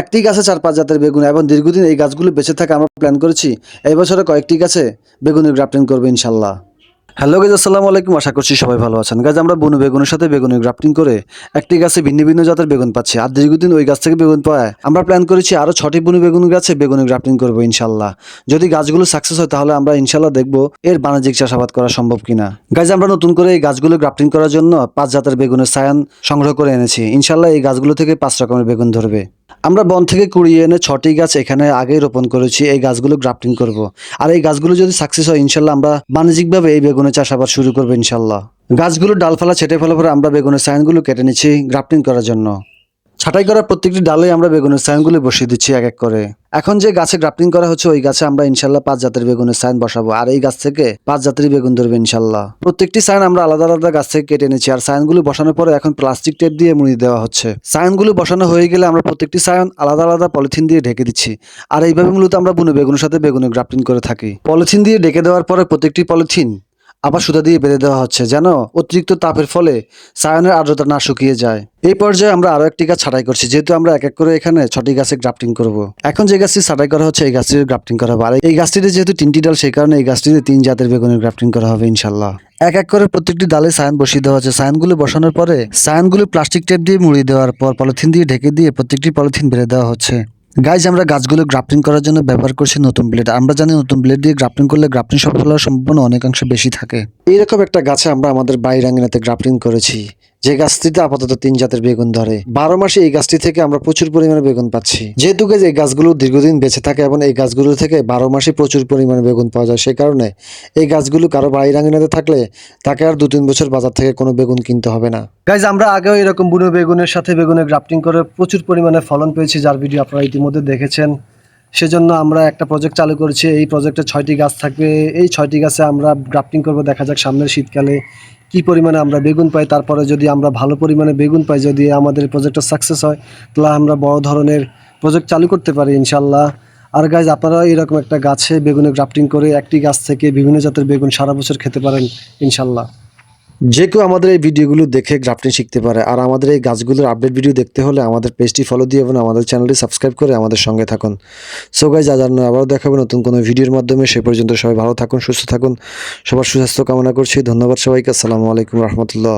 একটি গাছে 4-5 জাতের বেগুন এবং দীর্ঘদিন এই গাছগুলো বেঁচে থাকে আমরা প্ল্যান করেছি এই বছরে কয়েকটি গাছে বেগুনের গ্রাফটিং করবো ইনশাল্লাহ। হ্যালো গাইজ, আসসালামু আলাইকুম। আশা করছি সবাই ভালো আছেন। গাইজ আমরা বুনো বেগুনের সাথে বেগুনের গ্রাফটিং করে একটি গাছে ভিন্ন ভিন্ন জাতের বেগুন পাচ্ছি, আর দীর্ঘদিন ওই গাছ থেকে বেগুন পাওয়ায় আমরা প্ল্যান করেছি আরো 6টি বুনো বেগুন গাছে বেগুনের গ্রাফটিং করবো ইনশাল্লাহ। যদি গাছগুলো সাকসেস হয় তাহলে আমরা ইনশাল্লাহ দেখবো এর বাণিজ্যিক চাষাবাদ করা সম্ভব কিনা। গাইজ আমরা নতুন করে এই গাছগুলো গ্রাফটিং করার জন্য 5 জাতের বেগুনের সায়ান সংগ্রহ করে এনেছি। ইনশাল্লাহ এই গাছগুলো থেকে 5 রকমের বেগুন ধরবে। আমরা বন থেকে কুড়িয়ে এনে 6টি গাছ এখানে আগেই রোপণ করেছি এই গাছগুলো গ্রাফটিং করব। আর এই গাছগুলো যদি সাকসেস হয় ইনশাল্লাহ আমরা বাণিজ্যিকভাবে এই বেগুনের চাষাবাদ শুরু করবো ইনশাল্লাহ। গাছগুলোর ডালপালা ছেটে ফেলার পরে আমরা বেগুনের সাইনগুলো কেটে নিচ্ছি গ্রাফটিং করার জন্য। ছাঁটাই করা প্রত্যেকটি ডালে আমরা বেগুনের সাইনগুলো বসিয়ে দিচ্ছি এক এক করে। এখন যে গাছে গ্রাফটিং করা হচ্ছে ওই গাছে আমরা ইনশাল্লাহ 5 জাতের বেগুনের সাইন বসাবো, আর এই গাছ থেকে 5 জাতেরই বেগুন ধরবে ইনশাল্লাহ। প্রত্যেকটি সাইন আমরা আলাদা আলাদা গাছ থেকে কেটে নিচ্ছি, আর সাইনগুলো বসানোর পরে এখন প্লাস্টিক টেপ দিয়ে মুড়ি দেওয়া হচ্ছে। সাইনগুলো বসানো হয়ে গেলে আমরা প্রত্যেকটি সাইন আলাদা আলাদা পলিথিন দিয়ে ঢেকে দিচ্ছি। আর এইভাবে মূলত আমরা বুনো বেগুনের সাথে বেগুনের গ্রাফটিং করে থাকি। পলিথিন দিয়ে ঢেকে দেওয়ার পরে প্রত্যেকটি পলিথিন আবার সুতা দিয়ে বেঁধে দেওয়া হচ্ছে যেন অতিরিক্ত তাপের ফলে সায়ানের আর্দ্রতা না শুকিয়ে যায়। এই পর্যায়ে আমরা আরো একটি গাছ ছাঁটাই করছি, যেহেতু আমরা এক এক করে এখানে 6টি গাছে গ্রাফটিং করব। এখন যে গাছটি ছাঁটাই করা হচ্ছে এই গাছটির গ্রাফটিং করা হবে, আর এই গাছটিতে যেহেতু 3টি ডাল সেই কারণে এই গাছটিতে 3 জাতের বেগুনের গ্রাফটিং করা হবে ইনশাল্লাহ। এক এক করে প্রত্যেকটি ডালে সায়ান বসিয়ে দেওয়া হচ্ছে। সায়ানগুলো বসানোর পরে সায়ানগুলো প্লাস্টিক টেপ দিয়ে মুড়িয়ে দেওয়ার পর পলিথিন দিয়ে ঢেকে দিয়ে প্রত্যেকটি পলিথিন বেঁধে দেওয়া হচ্ছে। গাইজ আমরা গাছগুলো গ্রাফটিং করার জন্য ব্যবহার করছি নতুন ব্লেড। আমরা জানি নতুন ব্লেড দিয়ে গ্রাফটিং করলে গ্রাফটিং সফল হওয়ার সম্ভাবনা অনেকাংশে বেশি থাকে। এইরকম একটা গাছে আমরা আমাদের বাড়ির আঙিনাতে গ্রাফটিং করেছি, যে গাছটিতে আপাতত 3 জাতের বেগুন ধরে। 12 মাসে এই গাছটি থেকে আমরা প্রচুর পরিমাণে বেগুন পাচ্ছি। যেহেতু এই গাছগুলো দীর্ঘদিন বেঁচে থাকে এবং এই গাছগুলো থেকে 12 মাসে প্রচুর পরিমাণে বেগুন পাওয়া যায়, সেই কারণে এই গাছগুলো কারো বাড়ির আঙিনাতে থাকলে তাকে আর 2-3 বছর বাজার থেকে কোনো বেগুন কিনতে হবে না। গাইজ আমরা আগেও এরকম বুনো বেগুনের সাথে বেগুনের গ্রাফটিং করে প্রচুর পরিমাণে ফলন পেয়েছি, যার ভিডিও আপনারা ইতিমধ্যে দেখেছেন। সেজন্য আমরা একটা প্রজেক্ট চালু করেছি। এই প্রজেক্টে 6টি গাছ থাকবে। এই 6টি গাছে আমরা গ্রাফটিং করব। দেখা যাক সামনের শীতকালে কি পরিমাণে আমরা বেগুন পাই। তারপরে যদি আমরা ভালো পরিমাণে বেগুন পাই, যদি আমাদের প্রজেক্টটা সাকসেস হয় তাহলে আমরা বড় ধরনের প্রজেক্ট চালু করতে পারি ইনশাল্লাহ। আর গাইজ আপনারা এরকম একটা গাছে বেগুনের গ্রাফটিং করে একটি গাছ থেকে বিভিন্ন জাতের বেগুন সারা বছর খেতে পারেন ইনশাল্লাহ। যে কেউ আমাদের এই ভিডিওগুলো দেখে গ্রাফটিং শিখতে পারে। আর আমাদের এই গাছগুলোর আপডেট ভিডিও দেখতে হলে আমাদের পেজটি ফলো দিয়ে এবং আমাদের চ্যানেলটি সাবস্ক্রাইব করে আমাদের সঙ্গে থাকুন। সো গাইজ আবারও দেখাবো নতুন কোনো ভিডিওর মাধ্যমে। সে পর্যন্ত সবাই ভালো থাকুন, সুস্থ থাকুন। সবার সুস্বাস্থ্য কামনা করছি। ধন্যবাদ সবাইকে। আসসালামু আলাইকুম রহমতুল্লাহ।